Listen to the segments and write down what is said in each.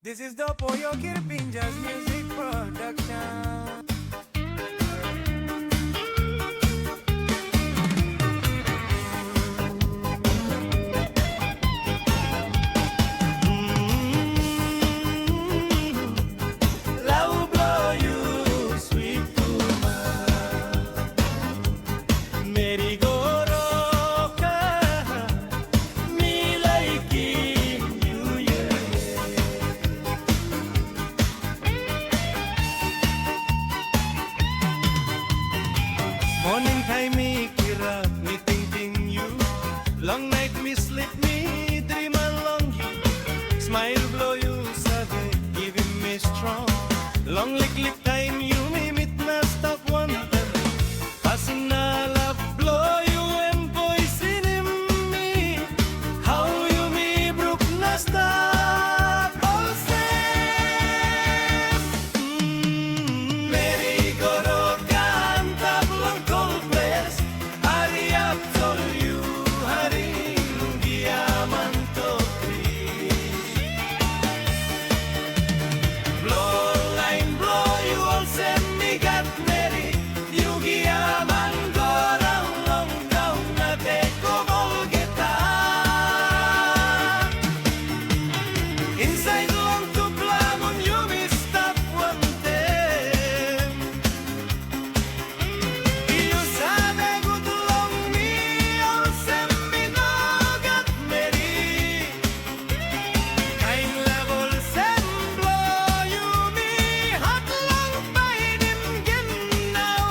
This is the Poyo Kirpinja's music production. Lau blow you, sweet woman. Meri Goroka, me liking you, yeah. Morning time me kira, me thinking you. Long night me sleep, me dream along you. Smile blow you sabi, giving me strong. Long lick time you me meet na stop one time. Passing na love blow you and poison in me. How you me broke na stop all same. Meri Goroka ang tablong cold place. Hari up told you, hari giyaman to please. Blow line blow you all send me got Meri. You giyaman gorang long down na teko volgeta. Inside long to plamon you me stop one time. You sabe good long me all send me no got Meri. Kain level send blow you me hot long by dim now.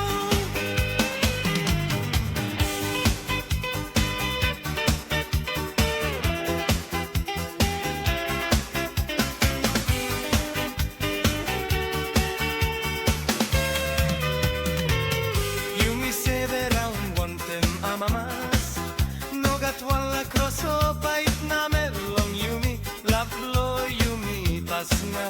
You me say that I want them amamas. No got wala cross o bait na melong you me love blow you me tas nga